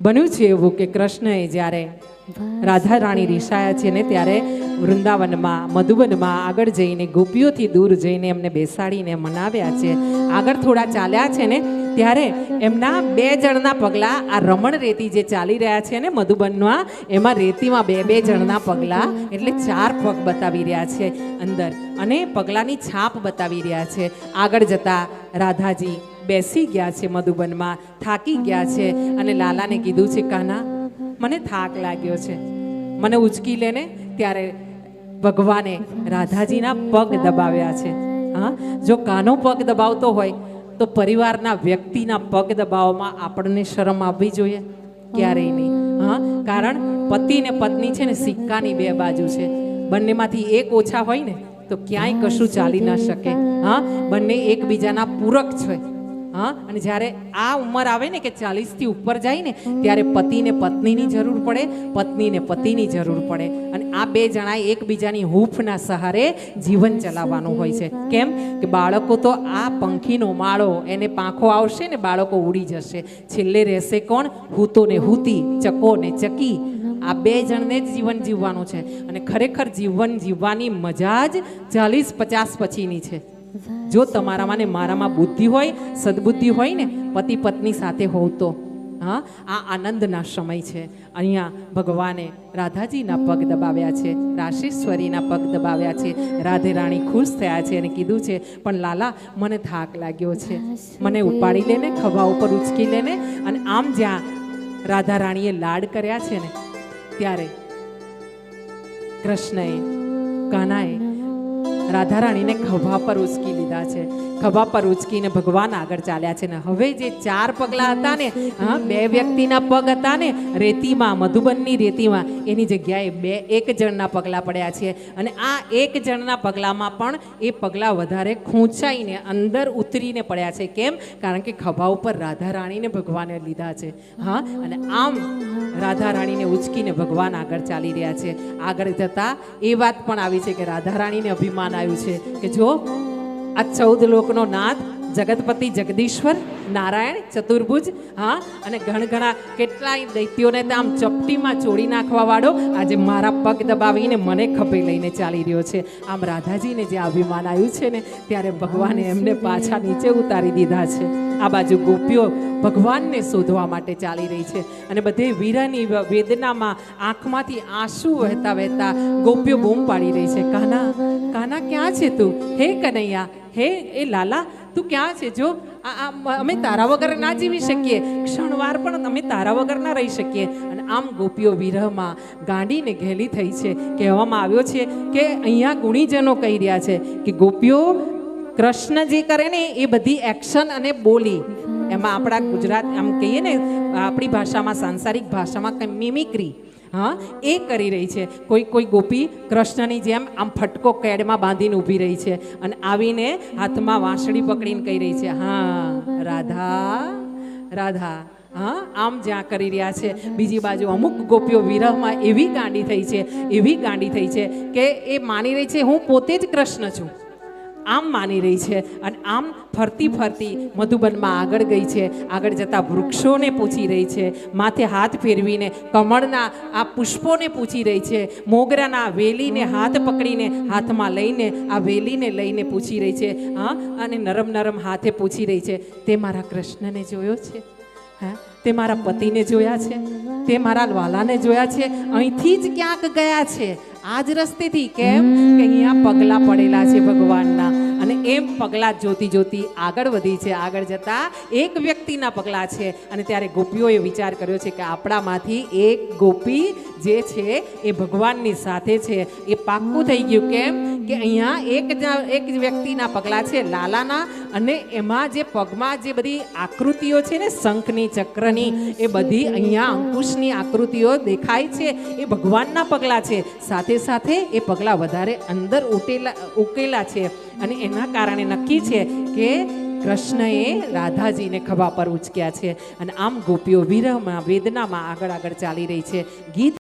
બન્યું છે એવું કે કૃષ્ણએ જ્યારે રાધા રાણી રીસાયા છે ને ત્યારે વૃંદાવનમાં મધુબનમાં આગળ જઈને ગોપીઓથી દૂર જઈને એમને બેસાડીને મનાવ્યા છે. આગળ થોડા ચાલ્યા છે ને ત્યારે એમના બે જણના પગલાં આ રમણ રેતી જે ચાલી રહ્યા છે ને મધુબનમાં એમાં રેતીમાં બે જણના પગલાં એટલે 4 પગ બતાવી રહ્યા છે અંદર અને પગલાંની છાપ બતાવી રહ્યા છે. આગળ જતા રાધાજી બેસી ગયા છે મધુબનમાં, થાકી ગયા છે અને લાલાને કીધું છે કાના મને થાક લાગ્યો છે, મને ઉચકી લેને. ત્યારે ભગવાને રાધાજીના પગ દબાવ્યા છે. હા, જો કાનો પગ દબાવતો હોય તો પરિવારના વ્યક્તિના પગ દબાવવામાં આપણને શરમ આવવી જોઈએ? ક્યારેય નહીં. હા, કારણ પતિ ને પત્ની છે ને સિક્કાની બે બાજુ છે. બંનેમાંથી એક ઓછા હોય ને તો ક્યાંય કશું ચાલી ના શકે. હા, બંને એકબીજાના પૂરક છે. હા, અને જ્યારે આ ઉંમર આવે ને કે 40થી ઉપર જાય ને ત્યારે પતિને પત્નીની જરૂર પડે, પત્નીને પતિની જરૂર પડે અને આ બે જણાએ એકબીજાની હૂંફના સહારે જીવન ચલાવવાનું હોય છે. કેમ કે બાળકો તો આ પંખીનો માળો, એને પાંખો આવશે ને બાળકો ઉડી જશે, છેલ્લે રહેશે કોણ? હૂતો ને હૂતી, ચકો ને ચકી. આ બે જણને જ જીવન જીવવાનું છે અને ખરેખર જીવન જીવવાની મજા જ 40-50 પછીની છે. જો તમારામાં ને મારામાં બુદ્ધિ હોય, સદબુદ્ધિ હોય ને પતિ પત્ની સાથે હોવ તો હા, આ આનંદના સમય છે. અહીંયા ભગવાને રાધાજીના પગ દબાવ્યા છે, રાશેશ્વરીના પગ દબાવ્યા છે. રાધે રાણી ખુશ થયા છે અને કીધું છે પણ લાલા મને થાક લાગ્યો છે, મને ઉપાડી લેને, ખભા ઉપર ઉચકી લેને. અને આમ જ્યાં રાધા રાણીએ લાડ કર્યા છે ને ત્યારે કૃષ્ણએ, કાનાએ રાધા રાણીને ખભા પર ઉચકી લીધા છે. ખભા પર ઉચકીને ભગવાન આગળ ચાલ્યા છે ને હવે જે 4 પગલાં હતા ને, હા, 2 વ્યક્તિના પગ હતા ને રેતીમાં, મધુબનની રેતીમાં, એની જગ્યાએ એક જણના પગલાં પડ્યા છે. અને આ એક જણના પગલામાં પણ એ પગલાં વધારે ખૂંચાઈને અંદર ઉતરીને પડ્યા છે. કેમ? કારણ કે ખભા ઉપર રાધા રાણીને ભગવાને લીધા છે. હા, અને આમ રાધા રાણીને ઉચકીને ભગવાન આગળ ચાલી રહ્યા છે. આગળ જતા એ વાત પણ આવી છે કે રાધા રાણીને અભિમાન આવ્યું છે કે જો આ 14 લોકનો નાથ, જગતપતિ જગદીશ્વર, નારાયણ, ચતુર્ભુજ, હા, અને ઘણા કેટલાય દૈત્યોને તો આમ ચપટીમાં ચોડી નાખવા વાળો આજે મારા પગ દબાવીને મને ખભે લઈને ચાલી રહ્યો છે. આમ રાધાજીને જે અભિમાન આવ્યું છે ને ત્યારે ભગવાને એમને પાછા નીચે ઉતારી દીધા છે. આ બાજુ ગોપીઓ ભગવાનને શોધવા માટે ચાલી રહી છે અને બધે વીરાની વેદનામાં આંખમાંથી આંસુ વહેતા વહેતા ગોપીઓ બૂમ પાડી રહી છે, કાના કાના ક્યાં છે તું? હે કનૈયા, હે એ લાલા તું ક્યાં છે? જો અમે તારા વગર ના જીવી શકીએ, ક્ષણવાર પણ અમે તારા વગર ના રહી શકીએ. અને આમ ગોપીઓ વિરહમાં ગાંડીને ઘેલી થઈ છે. કહેવામાં આવ્યો છે કે અહીંયા ગુણીજનો કહી રહ્યા છે કે ગોપીઓ કૃષ્ણ જે કરે ને એ બધી એક્શન અને બોલી, એમાં આપણા ગુજરાત આમ કહીએ ને આપણી ભાષામાં, સાંસારિક ભાષામાં કંઈ મિમિક્રી, હા, એ કરી રહી છે. કોઈ ગોપી કૃષ્ણની જેમ આમ ફટકો કેડમાં બાંધીને ઊભી રહી છે અને આવીને હાથમાં વાંસળી પકડીને કહી રહી છે, હા રાધા રાધા. હા, આમ જ્યાં કરી રહ્યા છે. બીજી બાજુ અમુક ગોપીઓ વિરહમાં એવી ગાંડી થઈ છે, એવી ગાંડી થઈ છે કે એ માની રહી છે હું પોતે જ કૃષ્ણ છું, આમ માની રહી છે. અને આમ ફરતી મધુબનમાં આગળ ગઈ છે. આગળ જતાં વૃક્ષોને પૂછી રહી છે, માથે હાથ ફેરવીને કમળના આ પુષ્પોને પૂછી રહી છે, મોગરાના વેલીને હાથ પકડીને હાથમાં લઈને આ વેલીને લઈને પૂછી રહી છે. હા, અને નરમ હાથે પૂછી રહી છે, તે મારા કૃષ્ણને જોયો છે? હા, તે મારા પતિને જોયા છે? તે મારા વાલાને જોયા છે? અહીંથી જ ક્યાંક ગયા છે, આ જ રસ્તેથી. કેમ કે અહીંયા પગલાં પડેલા છે ભગવાનના. અને એમ પગલાં જોતી આગળ વધી છે. આગળ જતા એક વ્યક્તિના પગલાં છે અને ત્યારે ગોપીઓએ વિચાર કર્યો છે કે આપણામાંથી એક ગોપી જે છે એ ભગવાનની સાથે છે. એ પાક્કું થઈ ગયું. કેમ કે અહીંયા એક વ્યક્તિના પગલાં છે લાલાના અને એમાં જે પગમાં જે બધી આકૃતિઓ છે ને શંખની, ચક્રની, એ બધી અહીંયા અંકુશની આકૃતિઓ દેખાય છે, એ ભગવાનના પગલાં છે. સાથે એ પગલાં વધારે અંદર ઉકેલા છે અને એના કારણે નક્કી છે કે કૃષ્ણએ રાધાજીને ખભા પર ઉચક્યા છે. અને આમ ગોપીઓ વિરહમાં, વેદનામાં આગળ ચાલી રહી છે. ગીત